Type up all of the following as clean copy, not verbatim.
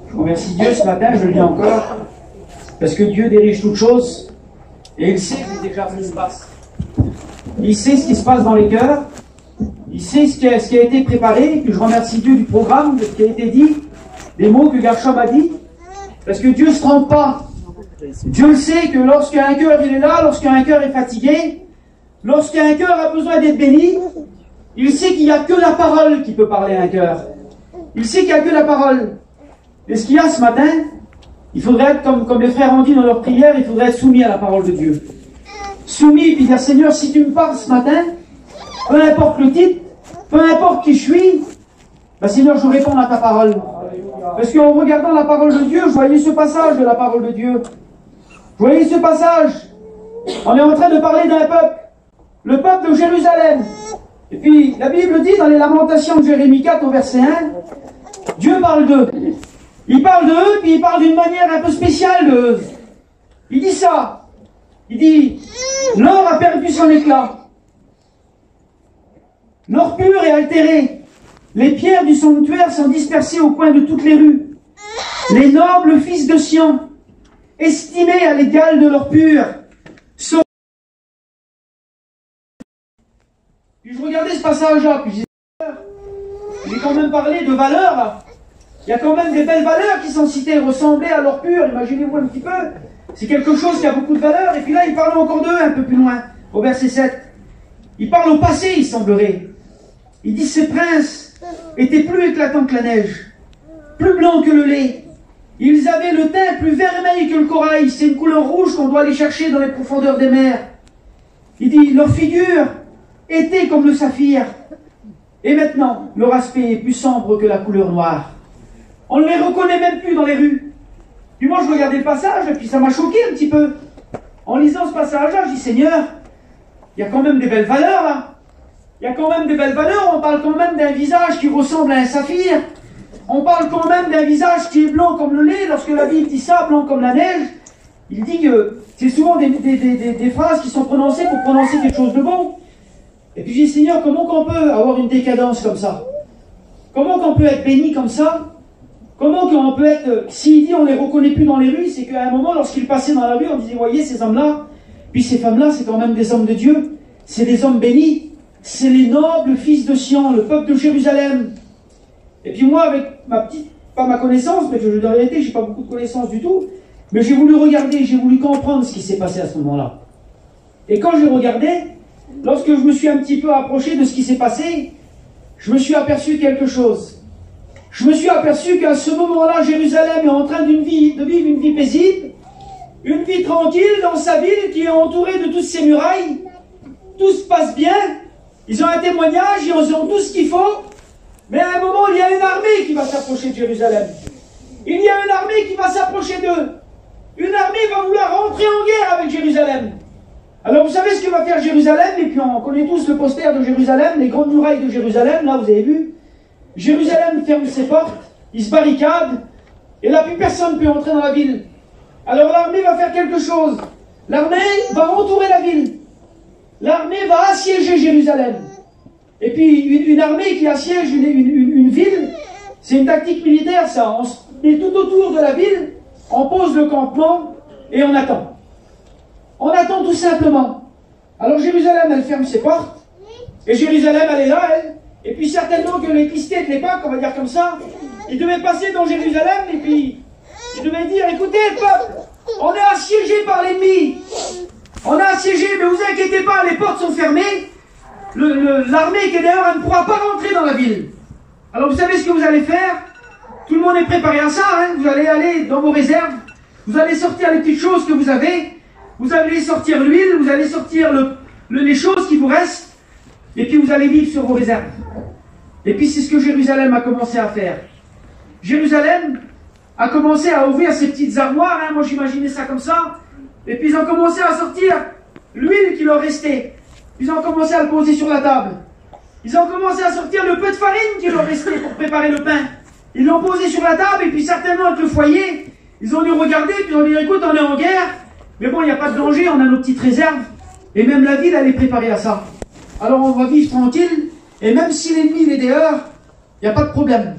Je remercie Dieu ce matin, je le dis encore, parce que Dieu dirige toutes choses et il sait déjà ce qui se passe. Il sait ce qui se passe dans les cœurs, il sait ce qui a été préparé, que je remercie Dieu du programme, de ce qui a été dit, des mots que Garchom a dit, parce que Dieu ne se trompe pas. Dieu le sait que lorsqu'un cœur il est là, lorsqu'un cœur est fatigué, lorsqu'un cœur a besoin d'être béni, il sait qu'il n'y a que la parole qui peut parler à un cœur. Il sait qu'il n'y a que la parole. Et ce qu'il y a ce matin, il faudrait être, comme les frères ont dit dans leur prière, il faudrait être soumis à la parole de Dieu. Soumis et puis dire, Seigneur, si tu me parles ce matin, peu importe le titre, peu importe qui je suis, ben Seigneur, je réponds à ta parole. Parce qu'en regardant la parole de Dieu, je voyais ce passage de la parole de Dieu. Je voyais ce passage. On est en train de parler d'un peuple, le peuple de Jérusalem. Et puis, la Bible dit dans les Lamentations de Jérémie 4 au verset 1, Dieu parle d'eux. Il parle d'eux, puis il parle d'une manière un peu spéciale d'eux. Il dit ça. Il dit, l'or a perdu son éclat. L'or pur est altéré. Les pierres du sanctuaire sont dispersées au coin de toutes les rues. Les nobles fils de Sion, estimés à l'égal de l'or pur, sont... Puis je regardais ce passage-là, puis je disais, j'ai quand même parlé de valeurs, là. Il y a quand même des belles valeurs qui sont citées, ressembler à l'or pur, imaginez-vous un petit peu. C'est quelque chose qui a beaucoup de valeur. Et puis là, il parle encore d'eux un peu plus loin, au verset 7. Il parle au passé, il semblerait. Il dit, ces princes étaient plus éclatants que la neige, plus blancs que le lait. Ils avaient le teint plus vermeil que le corail. C'est une couleur rouge qu'on doit aller chercher dans les profondeurs des mers. Il dit, leur figure était comme le saphir. Et maintenant, leur aspect est plus sombre que la couleur noire. On ne les reconnaît même plus dans les rues. Puis moi, je regardais le passage, et puis ça m'a choqué un petit peu. En lisant ce passage-là, je dis, Seigneur, il y a quand même des belles valeurs, là. Il y a quand même des belles valeurs. On parle quand même d'un visage qui ressemble à un saphir. On parle quand même d'un visage qui est blanc comme le lait. Lorsque la Bible dit ça, blanc comme la neige, il dit que c'est souvent des phrases qui sont prononcées pour prononcer quelque chose de bon. Et puis je dis, Seigneur, comment qu'on peut avoir une décadence comme ça? Comment qu'on peut être béni comme ça? Comment qu'on peut être... S'il dit on ne les reconnaît plus dans les rues, c'est qu'à un moment, lorsqu'il passait dans la rue, on disait, voyez, ces hommes-là, puis ces femmes-là, c'est quand même des hommes de Dieu. C'est des hommes bénis. C'est les nobles fils de Sion, le peuple de Jérusalem. Et puis moi, avec ma petite... Pas ma connaissance, mais je dois vérité, j'ai pas beaucoup de connaissances du tout. Mais j'ai voulu regarder, j'ai voulu comprendre ce qui s'est passé à ce moment-là. Et quand j'ai regardé, lorsque je me suis un petit peu approché de ce qui s'est passé, je me suis aperçu quelque chose. Je me suis aperçu qu'à ce moment-là, Jérusalem est en train de vivre une vie paisible, une vie tranquille dans sa ville qui est entourée de toutes ses murailles. Tout se passe bien. Ils ont un témoignage, ils ont tout ce qu'il faut. Mais à un moment, il y a une armée qui va s'approcher de Jérusalem. Il y a une armée qui va s'approcher d'eux. Une armée va vouloir rentrer en guerre avec Jérusalem. Alors vous savez ce que va faire Jérusalem? Et puis on connaît tous le poster de Jérusalem, les grandes murailles de Jérusalem, là vous avez vu. Jérusalem ferme ses portes, il se barricade, et là plus personne ne peut entrer dans la ville. Alors l'armée va faire quelque chose. L'armée va entourer la ville. L'armée va assiéger Jérusalem. Et puis une armée qui assiège une ville, c'est une tactique militaire ça. On se met tout autour de la ville, on pose le campement et on attend. On attend tout simplement. Alors Jérusalem, elle ferme ses portes, et Jérusalem, elle est là, elle. Et puis certainement que les pistés de l'époque, on va dire comme ça, ils devaient passer dans Jérusalem, et puis ils devaient dire, écoutez peuple, on est assiégé par l'ennemi. On est assiégé, mais vous inquiétez pas, les portes sont fermées. L'armée qui est dehors, elle ne pourra pas rentrer dans la ville. Alors vous savez ce que vous allez faire? Tout le monde est préparé à ça, hein? Vous allez aller dans vos réserves, vous allez sortir les petites choses que vous avez, vous allez sortir l'huile, vous allez sortir les choses qui vous restent, et puis vous allez vivre sur vos réserves. Et puis c'est ce que Jérusalem a commencé à faire. Jérusalem a commencé à ouvrir ses petites armoires, hein? Moi j'imaginais ça comme ça, et puis ils ont commencé à sortir l'huile qui leur restait. Ils ont commencé à le poser sur la table. Ils ont commencé à sortir le peu de farine qui leur restait pour préparer le pain. Ils l'ont posé sur la table, et puis certainement avec le foyer, ils ont dû regarder, puis ils ont dit, écoute, on est en guerre, mais bon, il n'y a pas de danger, on a nos petites réserves. Et même la ville, elle est préparée à ça. Alors on va vivre tranquille, et même si l'ennemi est dehors, il n'y a pas de problème.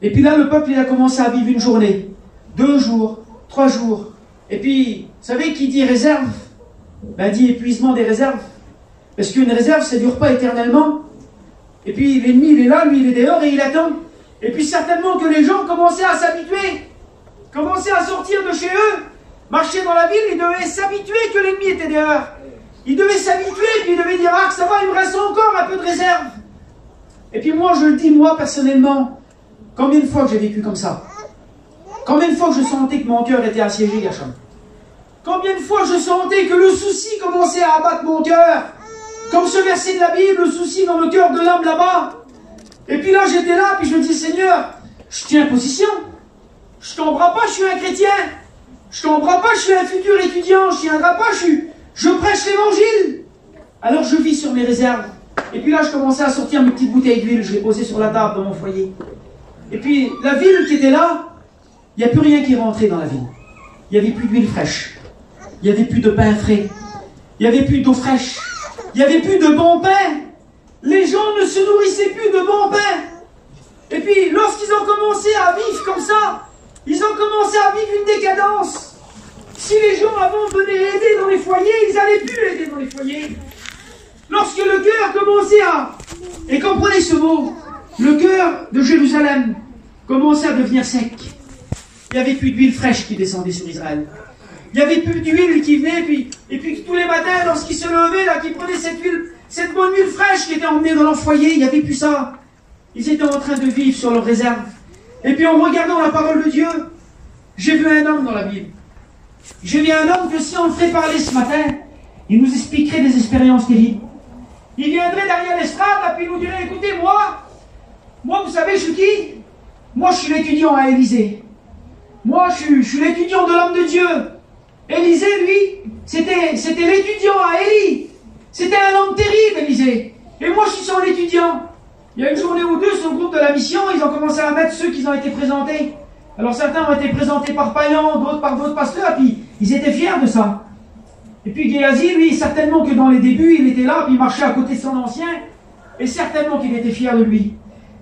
Et puis là, le peuple, il a commencé à vivre une journée, 2 jours, 3 jours. Et puis, vous savez qui dit réserve? Ben, dit épuisement des réserves. Parce qu'une réserve, ça ne dure pas éternellement. Et puis, l'ennemi, il est là, lui, il est dehors et il attend. Et puis, certainement que les gens commençaient à s'habituer, commençaient à sortir de chez eux, marcher dans la ville, ils devaient s'habituer que l'ennemi était dehors. Ils devaient s'habituer, puis ils devaient dire, ah, ça va, il me reste encore un peu de réserve. Et puis moi, je le dis, moi, personnellement, combien de fois que j'ai vécu comme ça? Combien de fois que je sentais que mon cœur était assiégé, Gacham? Combien de fois je sentais que le souci commençait à abattre mon cœur? Comme ce verset de la Bible, le souci dans le cœur de l'homme là-bas. Et puis là, j'étais là, puis je me dis, Seigneur, je tiens position. Je tomberai pas, je suis un chrétien. Je tomberai pas, je suis un futur étudiant. Je tiendrai pas, je prêche l'évangile. Alors je vis sur mes réserves. Et puis là, je commençais à sortir mes petites bouteilles d'huile, je les posais sur la table dans mon foyer. Et puis, la ville qui était là, il n'y a plus rien qui rentrait dans la ville. Il n'y avait plus d'huile fraîche. Il n'y avait plus de pain frais. Il n'y avait plus d'eau fraîche. Il n'y avait plus de bon pain. Les gens ne se nourrissaient plus de bon pain. Et puis, lorsqu'ils ont commencé à vivre comme ça, ils ont commencé à vivre une décadence. Si les gens avant venaient aider dans les foyers, ils n'allaient plus aider dans les foyers. Lorsque le cœur commençait à... Et comprenez ce mot, le cœur de Jérusalem commençait à devenir sec. Il n'y avait plus d'huile fraîche qui descendait sur Israël. Il n'y avait plus d'huile qui venait, et puis tous les matins, lorsqu'ils se levaient, là, qu'ils prenaient cette huile, cette bonne huile fraîche qui était emmenée dans leur foyer, il n'y avait plus ça. Ils étaient en train de vivre sur leurs réserves. Et puis en regardant la parole de Dieu, j'ai vu un homme dans la Bible. J'ai vu un homme que si on le ferait parler ce matin, il nous expliquerait des expériences terribles. Il viendrait derrière l'estrade, et puis il nous dirait, écoutez, moi, vous savez, je suis qui? Moi, je suis l'étudiant à Élysée. Moi, je suis l'étudiant de l'homme de Dieu. Élisée, lui, c'était l'étudiant à Élie. C'était un homme terrible, Élisée. Et moi, je suis son étudiant. Il y a une journée ou deux, sur le groupe de la mission, ils ont commencé à mettre ceux qui ont été présentés. Alors, certains ont été présentés par Payan, d'autres par d'autres pasteurs, puis ils étaient fiers de ça. Et puis, Géasi, lui, certainement que dans les débuts, il était là, puis il marchait à côté de son ancien, et certainement qu'il était fier de lui.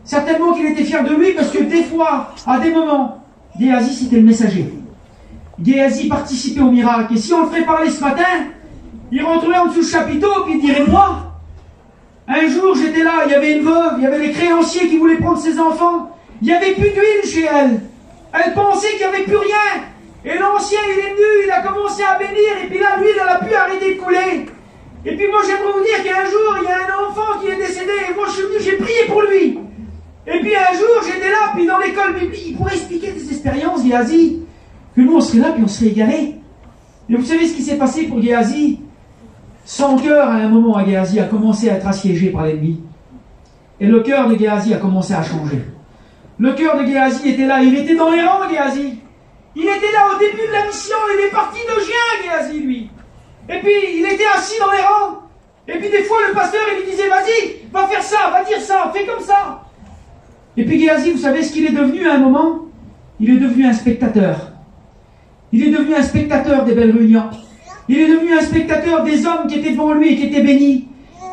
Certainement qu'il était fier de lui, parce que des fois, à des moments, Géasi, c'était le messager. Géasi participait au miracle. Et si on le ferait parler ce matin, il rentrerait en dessous du chapiteau, puis il dirait, moi, un jour j'étais là, il y avait une veuve, il y avait les créanciers qui voulaient prendre ses enfants, il n'y avait plus d'huile chez elle. Elle pensait qu'il n'y avait plus rien. Et l'ancien, il est venu, il a commencé à bénir, et puis là, l'huile, elle a pu arrêter de couler. Et puis moi, j'aimerais vous dire qu'un jour, il y a un enfant qui est décédé, et moi, je suis venu, j'ai prié pour lui. Et puis un jour, j'étais là, puis dans l'école biblique, il pourrait expliquer des expériences, Géasi, que nous, on serait là, puis on serait égarés. Et vous savez ce qui s'est passé pour Géasi? Son cœur, à un moment, à Géasi, a commencé à être assiégé par l'ennemi. Et le cœur de Géasi a commencé à changer. Le cœur de Géasi était là, il était dans les rangs, Géasi. Il était là au début de la mission, il est parti de Gien, Géasi, lui. Et puis, il était assis dans les rangs. Et puis, des fois, le pasteur, il lui disait, vas-y, va faire ça, va dire ça, fais comme ça. Et puis, Géasi, vous savez ce qu'il est devenu à un moment? Il est devenu un spectateur. Il est devenu un spectateur des belles réunions. Il est devenu un spectateur des hommes qui étaient devant lui et qui étaient bénis.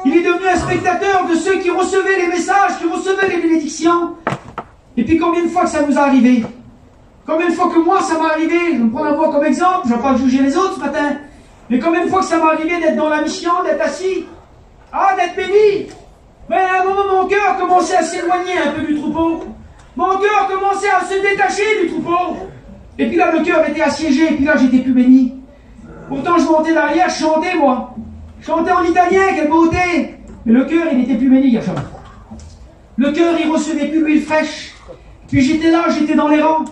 Il est devenu un spectateur de ceux qui recevaient les messages, qui recevaient les bénédictions. Et puis, combien de fois que ça nous a arrivé? Combien de fois que moi, ça m'est arrivé? Je me prends la voix comme exemple, je ne vais pas juger les autres ce matin. Mais combien de fois que ça m'est arrivé d'être dans la mission, d'être assis, d'être béni? Mais à un moment, mon cœur commençait à s'éloigner un peu du troupeau. Mon cœur commençait à se détacher du troupeau. Et puis là, le cœur était assiégé, et puis là, j'étais plus béni. Pourtant, je montais derrière, je chantais, moi. Je chantais en italien, quelle beauté. Mais le cœur, il n'était plus béni, Gacham. Le cœur, il recevait plus l'huile fraîche. Puis j'étais là, j'étais dans les rangs.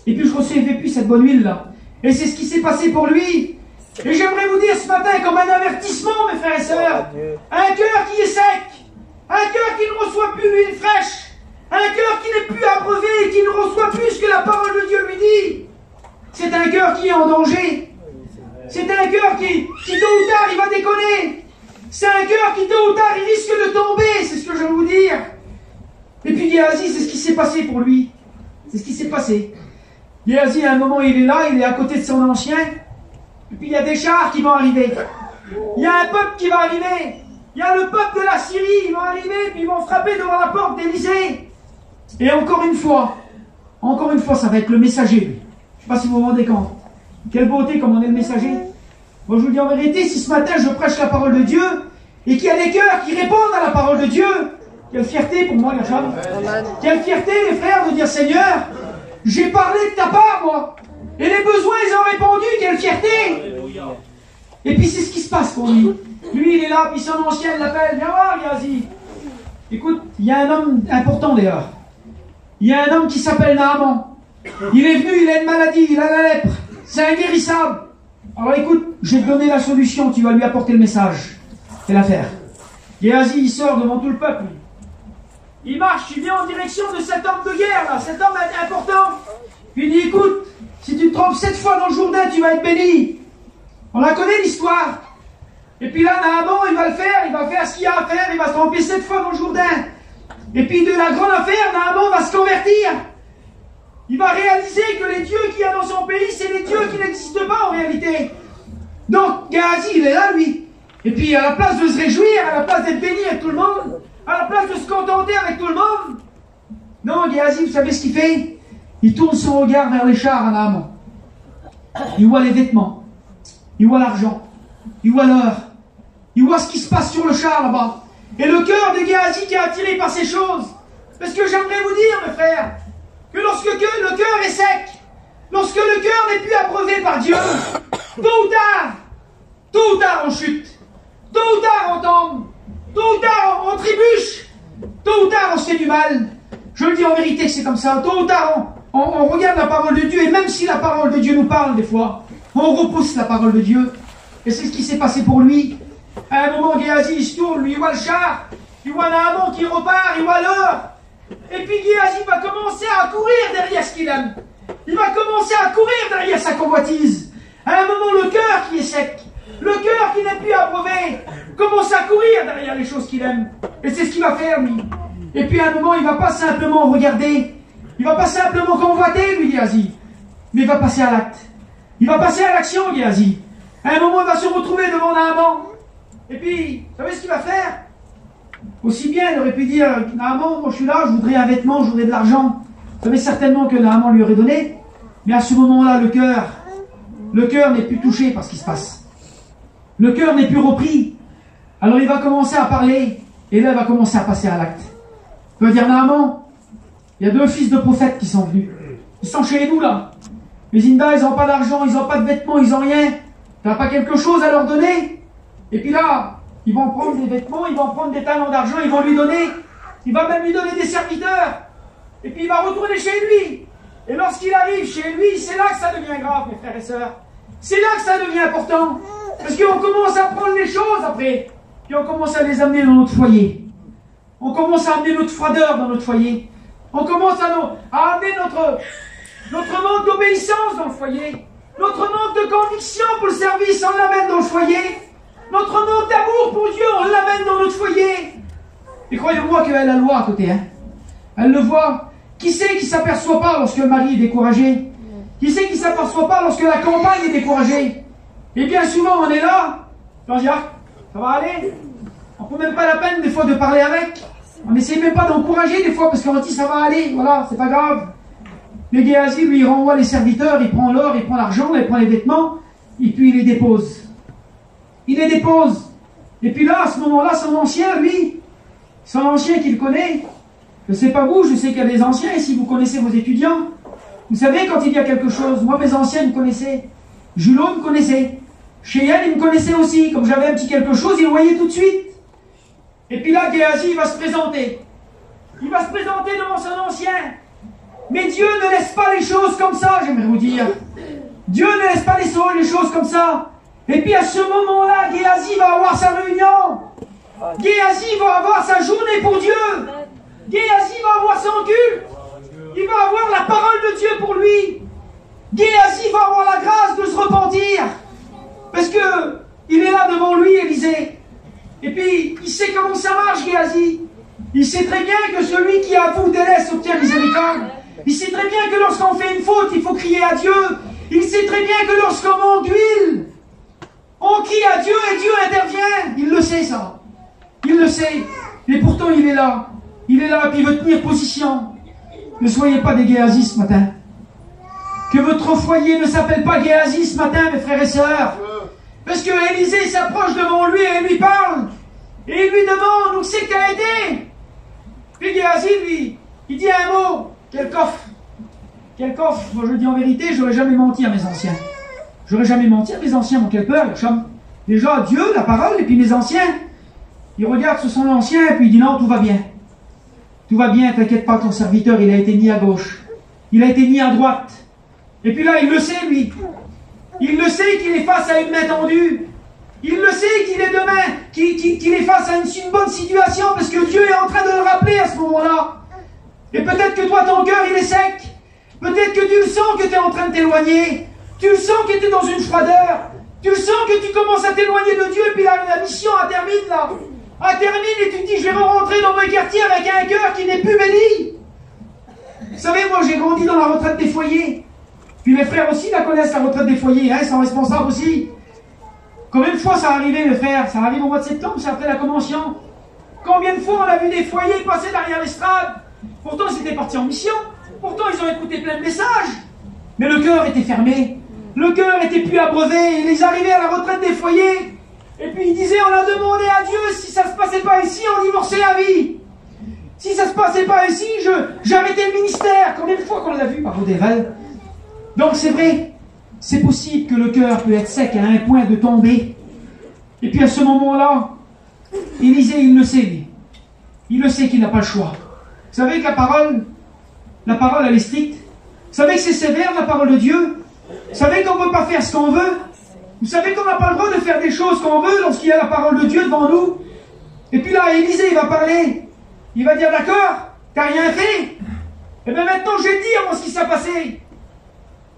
Et puis je recevais plus cette bonne huile-là. Et c'est ce qui s'est passé pour lui. Et j'aimerais vous dire ce matin, comme un avertissement, mes frères et sœurs, un cœur qui est sec, un cœur qui ne reçoit plus l'huile fraîche, un cœur qui n'est plus abreuvé et qui ne reçoit plus ce que la parole de Dieu lui dit, c'est un cœur qui est en danger. C'est un cœur qui tôt ou tard, il va déconner. C'est un cœur qui tôt ou tard, il risque de tomber, c'est ce que je veux vous dire. Et puis Géasi, c'est ce qui s'est passé pour lui. C'est ce qui s'est passé. Géasi, à un moment, il est là, il est à côté de son ancien. Et puis il y a des chars qui vont arriver. Il y a un peuple qui va arriver. Il y a le peuple de la Syrie, ils vont arriver, puis ils vont frapper devant la porte d'Élysée. Et encore une fois, Encore une fois, ça va être le messager, lui. Je ne sais pas si vous vous rendez compte. Quelle beauté, comme on est le messager. Moi, je vous dis en vérité, si ce matin je prêche la parole de Dieu, et qu'il y a des cœurs qui répondent à la parole de Dieu, quelle fierté pour moi, les femmes. Quelle fierté, les frères, de dire, Seigneur, j'ai parlé de ta part, moi. Et les besoins, ils ont répondu, quelle fierté. Et puis, c'est ce qui se passe pour lui. Lui, il est là, puis son ancien l'appelle, viens voir, Géasi. Écoute, il y a un homme important, d'ailleurs. Il y a un homme qui s'appelle Naaman. Il est venu, il a une maladie, il a la lèpre. C'est inguérissable. Alors écoute, je vais te donner la solution, tu vas lui apporter le message. C'est l'affaire. Géasi, il sort devant tout le peuple. Il marche, il vient en direction de cet homme de guerre, là, cet homme important. Puis il dit, écoute, si tu te trompes 7 fois dans le Jourdain, tu vas être béni. On la connaît l'histoire. Et puis là, Naaman, il va faire ce qu'il y a à faire, il va se tromper 7 fois dans le Jourdain. Et puis de la grande affaire, Naaman va se convertir. Il va réaliser que les dieux qu'il y a dans son pays, c'est les dieux qui n'existent pas en réalité. Donc, Géasi, il est là, lui. Et puis, à la place de se réjouir, à la place d'être béni avec tout le monde, à la place de se contenter avec tout le monde, non, Géasi, vous savez ce qu'il fait? Il tourne son regard vers les chars à Naaman. Il voit les vêtements. Il voit l'argent. Il voit l'or. Il voit ce qui se passe sur le char là-bas. Et le cœur de Géasi qui est attiré par ces choses. Parce que j'aimerais vous dire, mes frères, que lorsque le cœur est sec, lorsque le cœur n'est plus abreuvé par Dieu, tôt ou tard on chute, tôt ou tard on tombe, tôt ou tard on trébuche, tôt ou tard on se fait du mal. Je le dis en vérité que c'est comme ça. Tôt ou tard on regarde la parole de Dieu, et même si la parole de Dieu nous parle des fois, on repousse la parole de Dieu. Et c'est ce qui s'est passé pour lui. À un moment, Géasi, il se tourne, lui, il voit le char, il voit Naaman qui repart, il voit l'or. Et puis Géasi va commencer à courir derrière ce qu'il aime. Il va commencer à courir derrière sa convoitise. À un moment, le cœur qui est sec, le cœur qui n'est plus abreuvé, commence à courir derrière les choses qu'il aime. Et c'est ce qu'il va faire, lui. Et puis à un moment, il ne va pas simplement regarder, il ne va pas simplement convoiter, lui, Géasi, mais il va passer à l'acte. Il va passer à l'action, Géasi. À un moment, il va se retrouver devant Naaman. Et puis, vous savez ce qu'il va faire? Aussi bien, il aurait pu dire, Naaman, moi je suis là, je voudrais un vêtement, je voudrais de l'argent. Vous savez certainement que Naaman lui aurait donné. Mais à ce moment-là, le cœur n'est plus touché par ce qui se passe. Le cœur n'est plus repris. Alors il va commencer à parler, et là il va commencer à passer à l'acte. Il va dire, Naaman, il y a 2 fils de prophètes qui sont venus. Ils sont chez nous là. Les Inda, ils n'ont pas d'argent, ils n'ont pas de vêtements, ils n'ont rien. Tu n'as pas quelque chose à leur donner? Et puis là, ils vont prendre des vêtements, ils vont prendre des talents d'argent, ils vont lui donner. Il va même lui donner des serviteurs. Et puis il va retourner chez lui. Et lorsqu'il arrive chez lui, c'est là que ça devient grave, mes frères et sœurs. C'est là que ça devient important. Parce qu'on commence à prendre les choses après. Puis on commence à les amener dans notre foyer. On commence à amener notre froideur dans notre foyer. On commence à amener notre manque d'obéissance dans le foyer. Notre manque de conviction pour le service, on l'amène dans le foyer. Notre manque d'amour pour Dieu, on l'amène dans notre foyer. Et croyez-moi qu'elle a la loi à côté. Hein. Elle le voit. Qui c'est qui ne s'aperçoit pas lorsque le mari est découragé? Qui c'est qui ne s'aperçoit pas lorsque la compagne est découragée? Et bien souvent, on est là. Jean-Jacques, ça va aller? On ne prend même pas la peine des fois de parler avec. On n'essaie même pas d'encourager des fois parce qu'on dit ça va aller. Voilà, c'est pas grave. Mais Géasi, lui, il renvoie les serviteurs, il prend l'or, il prend l'argent, il prend les vêtements, et puis il les dépose. Il les dépose. Et puis là, à ce moment-là, son ancien, lui, son ancien qu'il connaît, je ne sais pas vous, je sais qu'il y a des anciens, et si vous connaissez vos étudiants, vous savez quand il y a quelque chose, moi mes anciens me connaissaient, Julot me connaissait, Cheyenne il me connaissait aussi, comme j'avais un petit quelque chose, il le voyait tout de suite. Et puis là, Géasi, il va se présenter. Il va se présenter devant son ancien. Mais Dieu ne laisse pas les choses comme ça, j'aimerais vous dire. Dieu ne laisse pas les choses comme ça. Et puis à ce moment-là, Géasi va avoir sa réunion. Géasi va avoir sa journée pour Dieu. Géasi va avoir son culte. Il va avoir la parole de Dieu pour lui. Géasi va avoir la grâce de se repentir. Parce que il est là devant lui, Élisée. Et puis, il sait comment ça marche, Géasi. Il sait très bien que celui qui avoue délaisse obtient miséricorde. Il sait très bien que lorsqu'on fait une faute, il faut crier à Dieu. Il sait très bien que lorsqu'on manque d'huile, on crie à Dieu et Dieu intervient. Il le sait, ça. Il le sait. Et pourtant, il est là. Il est là, puis il veut tenir position. Ne soyez pas des Géasi ce matin. Que votre foyer ne s'appelle pas Géasi ce matin, mes frères et sœurs. Parce que Élisée s'approche devant lui et lui parle. Et il lui demande où c'est que tu as été. Puis Géasi, lui, il dit un mot. Quel coffre. Quel coffre. Moi je dis en vérité, j'aurais jamais menti à mes anciens. J'aurais jamais menti à mes anciens, mon quelle peur. Déjà Dieu, la parole, et puis mes anciens. Il regarde sur son ancien et puis il dit non, tout va bien. Tout va bien, t'inquiète pas, ton serviteur, il a été ni à gauche. Il a été ni à droite. Et puis là, il le sait, lui. Il le sait qu'il est face à une main tendue. Il le sait qu'il est demain, qu'il est face à une bonne situation, parce que Dieu est en train de le rappeler à ce moment-là. Et peut-être que toi, ton cœur, il est sec. Peut-être que tu le sens que tu es en train de t'éloigner. Tu le sens que tu es dans une froideur. Tu le sens que tu commences à t'éloigner de Dieu, et puis la mission, elle termine là. Elle termine et tu te dis, je vais rentrer dans mon quartier avec un cœur qui n'est plus béni. Vous savez, moi, j'ai grandi dans la retraite des foyers. Puis mes frères aussi la connaissent, la retraite des foyers, hein, ils sont responsables aussi. Combien de fois ça arrivait, mes frères? Ça arrive au mois de septembre, c'est après la convention. Combien de fois on a vu des foyers passer derrière l'estrade? Pourtant, ils étaient partis en mission. Pourtant, ils ont écouté plein de messages. Mais le cœur était fermé. Le cœur était plus abreuvé. Ils arrivaient à la retraite des foyers. Et puis ils disaient, on a demandé à Dieu, si ça se passait pas ici, on divorçait à vie. Si ça se passait pas ici, j'arrêtais le ministère. Combien de fois qu'on l'a vu par Rodéval? Donc c'est vrai, c'est possible que le cœur peut être sec à un point de tomber. Et puis à ce moment-là, Élisée, il le sait, lui. Il le sait qu'il n'a pas le choix. Vous savez que la parole, elle est stricte. Vous savez que c'est sévère, la parole de Dieu. Vous savez qu'on ne peut pas faire ce qu'on veut. Vous savez qu'on n'a pas le droit de faire des choses qu'on veut lorsqu'il y a la parole de Dieu devant nous. Et puis là, Élisée, il va parler. Il va dire, d'accord, t'as rien fait. Et bien maintenant, je vais te dire, moi, ce qui s'est passé.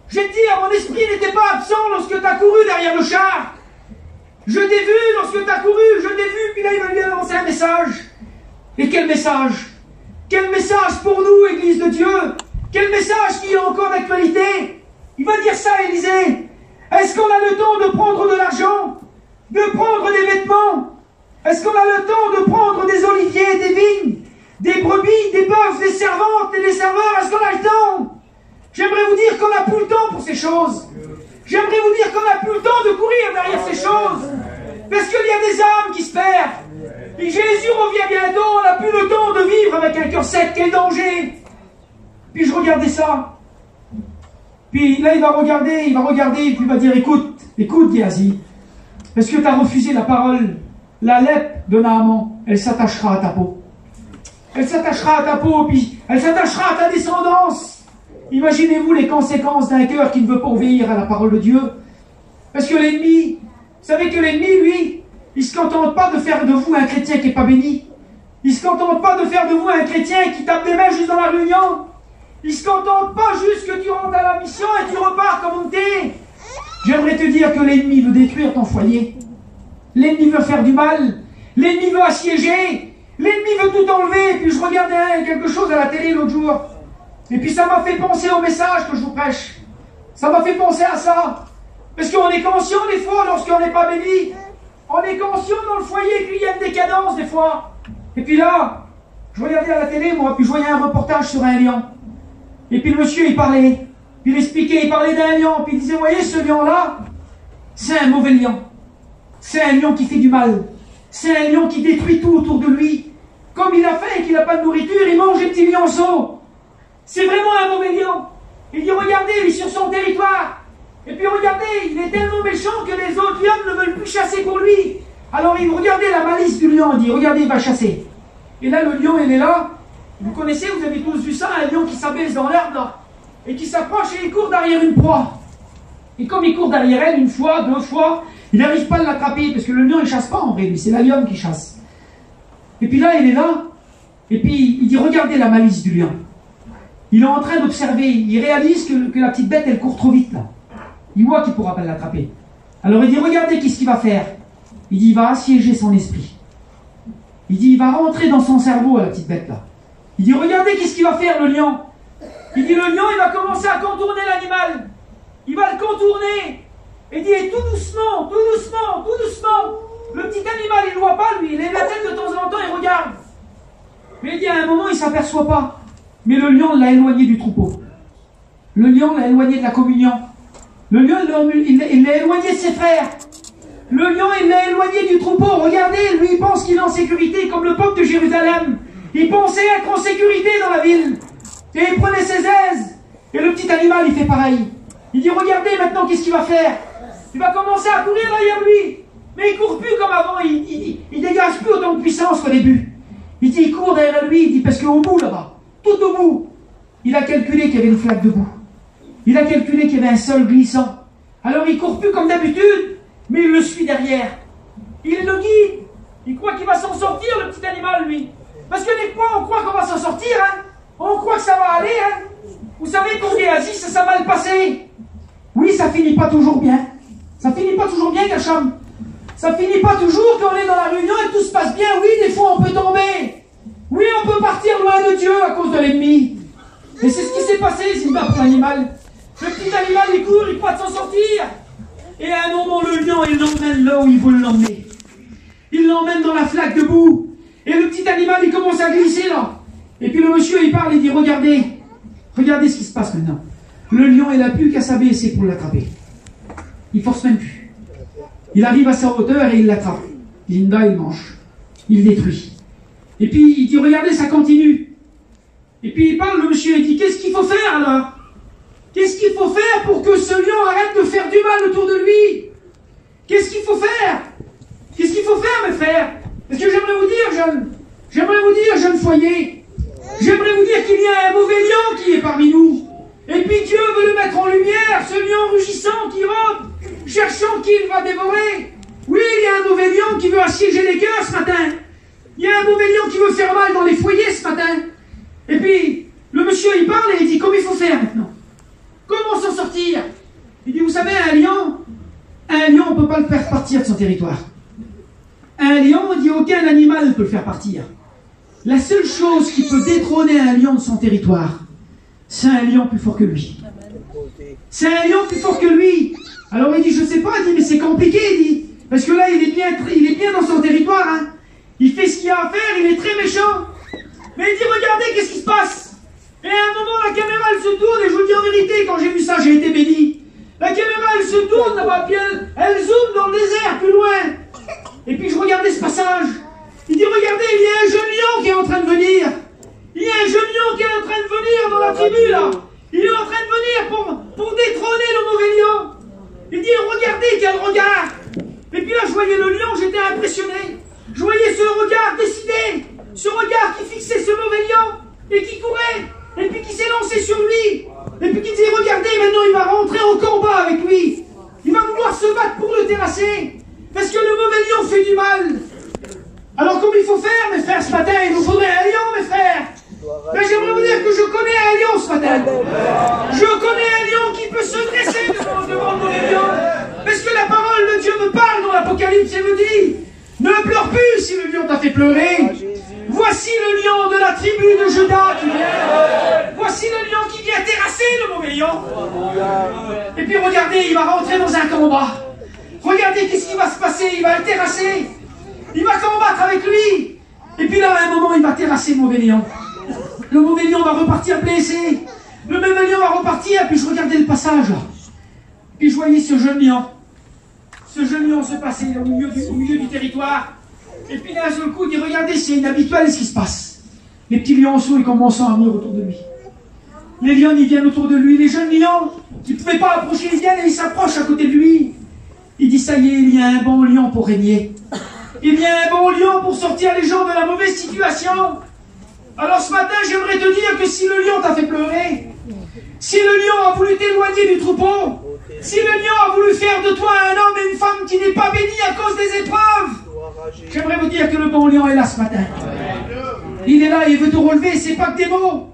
Je vais te dire, mon esprit n'était pas absent lorsque tu as couru derrière le char. Je t'ai vu lorsque tu as couru, je t'ai vu, puis là il va lui annoncer un message. Et quel message? Quel message pour nous, Église de Dieu? Quel message qui est encore d'actualité? Il va dire ça, Élisée. Est-ce qu'on a le temps de prendre de l'argent? De prendre des vêtements? Est-ce qu'on a le temps de prendre des oliviers, des vignes, des brebis, des bœufs, des servantes et des serveurs? Est-ce qu'on a le temps? J'aimerais vous dire qu'on n'a plus le temps pour ces choses. J'aimerais vous dire qu'on n'a plus le temps de courir derrière ces choses. Parce qu'il y a des âmes qui se perdent. Et Jésus revient bientôt, on n'a plus le temps de vivre avec un cœur sec. Quel danger! Puis je regardais ça. Puis là, il va regarder, et puis il va dire, écoute, Géasi, parce que tu as refusé la parole, la lèpre de Naaman, elle s'attachera à ta peau. Elle s'attachera à ta peau, puis elle s'attachera à ta descendance. Imaginez-vous les conséquences d'un cœur qui ne veut pas obéir à la parole de Dieu. Parce que l'ennemi, vous savez que l'ennemi, lui, il ne se contente pas de faire de vous un chrétien qui n'est pas béni. Il ne se contente pas de faire de vous un chrétien qui tape des mains juste dans la réunion. Il ne se contente pas juste que tu rentres à la mission et tu repars comme on t'est. J'aimerais te dire que l'ennemi veut détruire ton foyer. L'ennemi veut faire du mal. L'ennemi veut assiéger. L'ennemi veut tout enlever. Et puis je regardais quelque chose à la télé l'autre jour. Et puis ça m'a fait penser au message que je vous prêche. Ça m'a fait penser à ça. Parce qu'on est conscient des fois, lorsqu'on n'est pas béni, on est conscient dans le foyer qu'il y a une décadence des fois. Et puis là, je regardais à la télé, moi, puis je voyais un reportage sur un lion. Et puis le monsieur, il parlait. Puis il expliquait, il parlait d'un lion. Puis il disait, voyez, ce lion-là, c'est un mauvais lion. C'est un lion qui fait du mal. C'est un lion qui détruit tout autour de lui. Comme il a faim et qu'il n'a pas de nourriture, il mange les petits lionceaux. C'est vraiment un mauvais lion. Il dit, regardez, il est sur son territoire. Et puis regardez, il est tellement méchant que les autres lions ne veulent plus chasser pour lui. Alors il regardez la malice du lion, il dit, regardez, il va chasser. Et là, le lion, il est là. Vous connaissez, vous avez tous vu ça, un lion qui s'abaisse dans l'herbe, là, et qui s'approche et il court derrière une proie. Et comme il court derrière elle, une fois, deux fois, il n'arrive pas à l'attraper, parce que le lion, il chasse pas en vrai, c'est la lionne qui chasse. Et puis là, il est là, et puis il dit, regardez la malice du lion. Il est en train d'observer, il réalise que la petite bête, elle court trop vite là. Il voit qu'il ne pourra pas l'attraper. Alors il dit, regardez qu'est-ce qu'il va faire. Il dit, il va assiéger son esprit. Il dit, il va rentrer dans son cerveau, la petite bête là. Il dit, regardez qu'est-ce qu'il va faire le lion. Il dit, le lion, il va commencer à contourner l'animal. Il va le contourner. Et il dit, et tout doucement, tout doucement, tout doucement. Le petit animal, il ne voit pas lui, il lève la tête de temps en temps et regarde. Mais il dit, à un moment, il ne s'aperçoit pas. Mais le lion l'a éloigné du troupeau. Le lion l'a éloigné de la communion. Le lion, il l'a éloigné de ses frères. Le lion, il l'a éloigné du troupeau. Regardez, lui, il pense qu'il est en sécurité, comme le peuple de Jérusalem. Il pensait être en sécurité dans la ville. Et il prenait ses aises. Et le petit animal, il fait pareil. Il dit, regardez maintenant, qu'est-ce qu'il va faire? Il va commencer à courir derrière lui. Mais il court plus comme avant. Il dégage plus autant de puissance qu'au début. Il dit, il court derrière lui. Il dit, parce qu'au bout, là-bas, tout au bout, il a calculé qu'il y avait une flaque de boue. Il a calculé qu'il y avait un sol glissant. Alors il court plus comme d'habitude, mais il le suit derrière. Il le guide. Il croit qu'il va s'en sortir, le petit animal, lui. Parce que des fois, on croit qu'on va s'en sortir, hein. On croit que ça va aller, hein. Vous savez qu'en Géasie, ça s'est mal passé. Oui, ça finit pas toujours bien. Ça finit pas toujours bien, Kacham. Ça finit pas toujours quand on est dans la réunion et tout se passe bien. Oui, des fois, on peut tomber. Oui, on peut partir loin de Dieu à cause de l'ennemi. Et c'est ce qui s'est passé, Simba, pour l'animal. Le petit animal, il court, il croit de s'en sortir. Et à un moment, le lion, il l'emmène là où il veut l'emmener. Il l'emmène dans la flaque de boue. Et le petit animal, il commence à glisser là. Et puis le monsieur, il parle, il dit, regardez. Regardez ce qui se passe maintenant. Le lion, il n'a plus qu'à s'abaisser pour l'attraper. Il force même plus. Il arrive à sa hauteur et il l'attrape. Linda, il mange. Il détruit. Et puis, il dit, regardez, ça continue. Et puis, il parle, le monsieur, il dit, qu'est-ce qu'il faut faire alors? Qu'est-ce qu'il faut faire pour que ce lion arrête de faire du mal autour de lui? Qu'est-ce qu'il faut faire? Qu'est-ce qu'il faut faire, mes frères? Parce que j'aimerais vous dire, jeunes foyers, j'aimerais vous dire qu'il y a un mauvais lion qui est parmi nous. Et puis Dieu veut le mettre en lumière, ce lion rugissant qui rôde, cherchant qui il va dévorer. Oui, il y a un mauvais lion qui veut assiéger les cœurs ce matin. Il y a un mauvais lion qui veut faire mal dans les foyers ce matin. Et puis, le monsieur, il parle et il dit, comment il faut faire maintenant? Comment s'en sortir? Il dit, vous savez, un lion, on ne peut pas le faire partir de son territoire. Un lion, il dit, aucun animal ne peut le faire partir. La seule chose qui peut détrôner un lion de son territoire, c'est un lion plus fort que lui. C'est un lion plus fort que lui. Alors il dit, je sais pas, il dit, mais c'est compliqué, il dit. Parce que là, il est bien dans son territoire, hein. Il fait ce qu'il a à faire, il est très méchant. Mais il dit, regardez, qu'est-ce qui se passe? Et à un moment, la caméra, elle se tourne, et je vous dis en vérité, quand j'ai vu ça, j'ai été béni. La caméra, elle se tourne là-bas, puis elle zoome dans le désert, plus loin. Et puis je regardais ce passage. Il dit, regardez, il y a un jeune lion qui est en train de venir. Il y a un jeune lion qui est en train de venir dans la tribu, là. Il est en train de venir pour détrôner le mauvais lion. Il dit, regardez, quel regard. Et puis là, je voyais le lion, j'étais impressionné. Je voyais ce regard décidé, ce regard qui fixait ce mauvais lion, et qui courait, et puis qui s'est lancé sur lui, et puis qui disait, regardez, maintenant il va rentrer en combat avec lui. Il va vouloir se battre pour le terrasser, parce que le mauvais lion fait du mal. Alors comment il faut faire, mes frères, ce matin? Il nous faudrait un lion, mes frères. Mais j'aimerais vous dire que je connais un lion ce matin. Je connais un lion qui peut se dresser devant le mauvais lion. Parce que la parole de Dieu me parle dans l'Apocalypse et me dit, ne pleure plus si le lion t'a fait pleurer. Voici le lion de la tribu de Juda qui vient. Voici le lion qui vient terrasser le mauvais lion. Et puis regardez, il va rentrer dans un combat. Regardez qu'est-ce qui va se passer. Il va le terrasser. Il va combattre avec lui. Et puis là, à un moment, il va terrasser le mauvais lion. Le mauvais lion va repartir blessé. Le mauvais lion va repartir. Puis je regardais le passage là. Puis je voyais ce jeune lion. Ce jeune lion se passait au milieu du territoire. Et puis d'un seul coup, il dit, regardez, c'est inhabituel ce qui se passe. Les petits lionceaux, ils commencent à venir autour de lui. Les lions, ils viennent autour de lui. Les jeunes lions, qui ne pouvaient pas approcher, ils viennent et ils s'approchent à côté de lui. Il dit, ça y est, il y a un bon lion pour régner. Il y a un bon lion pour sortir les gens de la mauvaise situation. Alors ce matin, j'aimerais te dire que si le lion t'a fait pleurer, si le lion a voulu t'éloigner du troupeau, si le lion a voulu faire de toi un homme et une femme qui n'est pas béni à cause des épreuves, j'aimerais vous dire que le bon lion est là ce matin. Il est là et il veut te relever. C'est pas que des mots.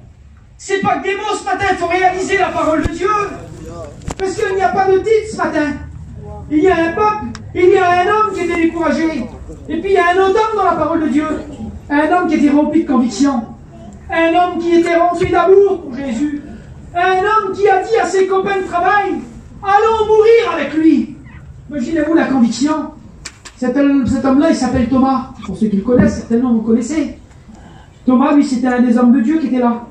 C'est pas que des mots ce matin. Il faut réaliser la parole de Dieu. Parce qu'il n'y a pas de titre ce matin. Il y a un peuple, il y a un homme qui était découragé. Et puis il y a un autre homme dans la parole de Dieu. Un homme qui était rempli de conviction. Un homme qui était rempli d'amour pour Jésus. Un homme qui a dit à ses copains de travail, allons mourir avec lui. Imaginez-vous la conviction. Cet homme-là, il s'appelle Thomas. Pour ceux qui le connaissent, certainement vous le connaissez. Thomas, lui, c'était un des hommes de Dieu qui était là.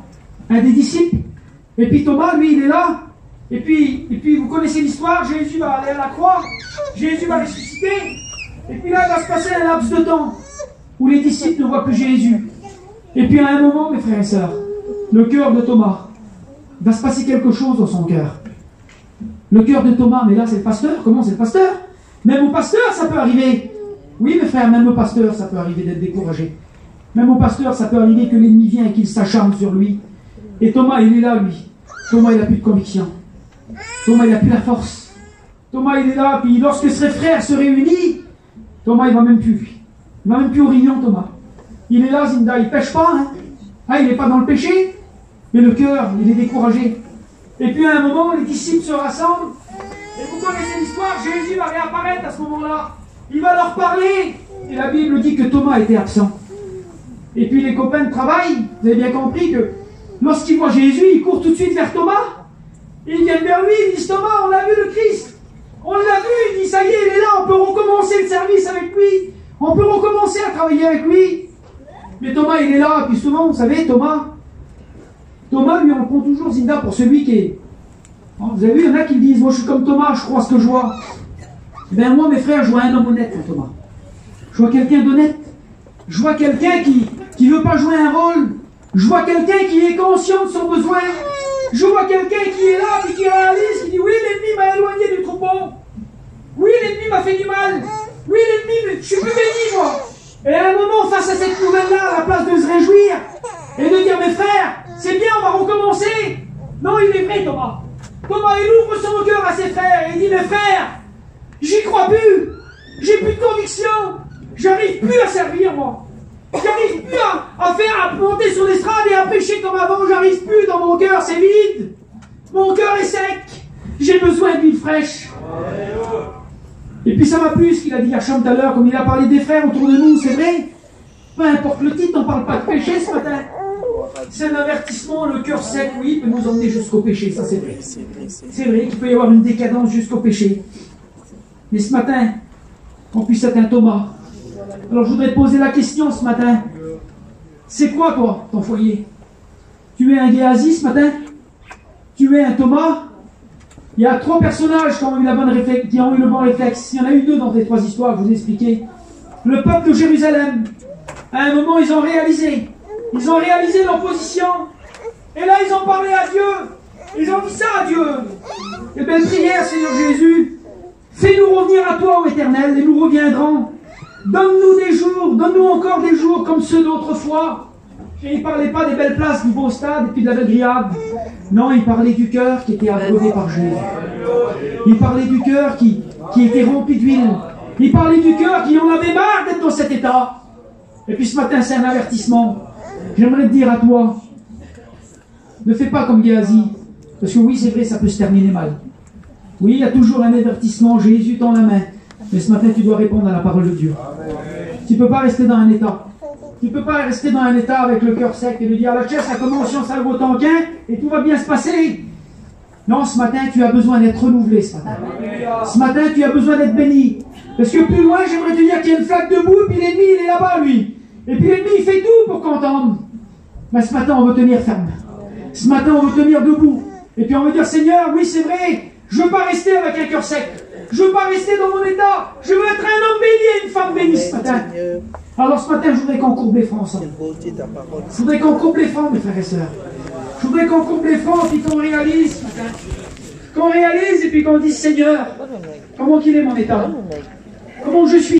un des disciples. Et puis Thomas, lui, il est là. Et puis vous connaissez l'histoire, Jésus va aller à la croix, Jésus va ressusciter. Et puis là, il va se passer un laps de temps où les disciples ne voient plus Jésus. Et puis à un moment, mes frères et sœurs, le cœur de Thomas, va se passer quelque chose dans son cœur. Le cœur de Thomas, mais là c'est le pasteur. Comment c'est le pasteur? Même au pasteur, ça peut arriver. Oui, mes frères, même au pasteur, ça peut arriver d'être découragé. Même au pasteur, ça peut arriver que l'ennemi vient et qu'il s'acharne sur lui. Et Thomas, il est là, lui. Thomas, il n'a plus de conviction. Thomas, il n'a plus la force. Thomas, il est là, puis lorsque ses frères se réunissent, Thomas, il ne va même plus, lui. Il ne va même plus aux réunions, Thomas. Il est là, Zinda, il ne pêche pas, hein. Ah, il n'est pas dans le péché, mais le cœur, il est découragé. Et puis à un moment, les disciples se rassemblent, et vous connaissez l'histoire, Jésus va réapparaître à ce moment-là. Il va leur parler, et la Bible dit que Thomas était absent. Et puis les copains de travail, vous avez bien compris que lorsqu'ils voient Jésus, ils courent tout de suite vers Thomas. Ils viennent vers lui, ils disent Thomas, on a vu le Christ. On l'a vu, il dit ça y est, il est là, on peut recommencer le service avec lui. On peut recommencer à travailler avec lui. Mais Thomas, il est là, puis souvent, vous savez, Thomas, lui, on le prend toujours, Zinda, pour celui qui est... Vous avez vu, il y en a qui disent, moi je suis comme Thomas, je crois ce que je vois. Eh bien moi, mes frères, je vois un homme honnête, Thomas. Je vois quelqu'un d'honnête. Je vois quelqu'un qui ne veut pas jouer un rôle. Je vois quelqu'un qui est conscient de son besoin. Je vois quelqu'un qui est là, et qui réalise, qui dit, oui, l'ennemi m'a éloigné du troupeau. Oui, l'ennemi m'a fait du mal. Oui, l'ennemi, je suis plus béni, moi. Et à un moment, face à cette nouvelle-là, à la place de se réjouir et de dire, mes frères, c'est bien, on va recommencer. Non, il est vrai, Thomas. Thomas, il ouvre son cœur à ses frères et il dit, mes frères, j'y crois plus. J'ai plus de conviction. J'arrive plus à servir, moi. J'arrive plus à monter sur l'estrade et à prêcher comme avant. J'arrive plus dans mon cœur, c'est vide. Mon cœur est sec. J'ai besoin d'huile fraîche. Et puis ça m'a plu ce qu'il a dit Hacham tout à l'heure, comme il a parlé des frères autour de nous, c'est vrai. Peu importe le titre, on ne parle pas de péché ce matin. C'est un avertissement, le cœur sec, oui, peut nous emmener jusqu'au péché, ça c'est vrai. C'est vrai qu'il peut y avoir une décadence jusqu'au péché. Mais ce matin, on puisse être un Thomas. Alors je voudrais te poser la question ce matin. C'est quoi toi, ton foyer? Tu es un Géasi ce matin? Tu es un Thomas? Il y a 3 personnages qui ont eu le bon réflexe. Il y en a eu 2 dans les 3 histoires que je vous ai expliquées. Le peuple de Jérusalem, à un moment ils ont réalisé leur position. Et là ils ont parlé à Dieu. Ils ont dit ça à Dieu. Et belle prière, Seigneur Jésus. Fais-nous revenir à toi, ô Éternel, et nous reviendrons. Donne-nous des jours, donne-nous encore des jours comme ceux d'autrefois. Et il ne parlait pas des belles places du beau stade et puis de la belle grillade. Non, il parlait du cœur qui était abreuvé par Jésus. Il parlait du cœur qui était rempli d'huile. Il parlait du cœur qui en avait marre d'être dans cet état. Et puis ce matin, c'est un avertissement. J'aimerais te dire à toi, ne fais pas comme Géasi. Parce que oui, c'est vrai, ça peut se terminer mal. Oui, il y a toujours un avertissement, Jésus tend la main. Mais ce matin, tu dois répondre à la parole de Dieu. Tu ne peux pas rester dans un état. Tu ne peux pas rester dans un état avec le cœur sec et lui dire, la chaise, ça commence, ça vaut autant qu'un, et tout va bien se passer. Non, ce matin, tu as besoin d'être renouvelé ce matin. Ce matin, tu as besoin d'être béni. Parce que plus loin, j'aimerais te dire qu'il y a une flaque debout, et puis l'ennemi, il est là-bas, lui. Et puis l'ennemi, il fait tout pour qu'on t'entende. Mais ce matin, on veut tenir ferme. Ce matin, on veut tenir debout. Et puis on veut dire, Seigneur, oui, c'est vrai, je ne veux pas rester avec un cœur sec. Je ne veux pas rester dans mon état. Je veux être un homme béni et une femme bénie ce matin. Alors ce matin, je voudrais qu'on courbe les francs ensemble. Je voudrais qu'on courbe les francs, mes frères et sœurs. Je voudrais qu'on courbe les francs et qu'on réalise ce matin. Qu'on réalise et puis qu'on dise, Seigneur, comment qu'il est mon état? Comment je suis?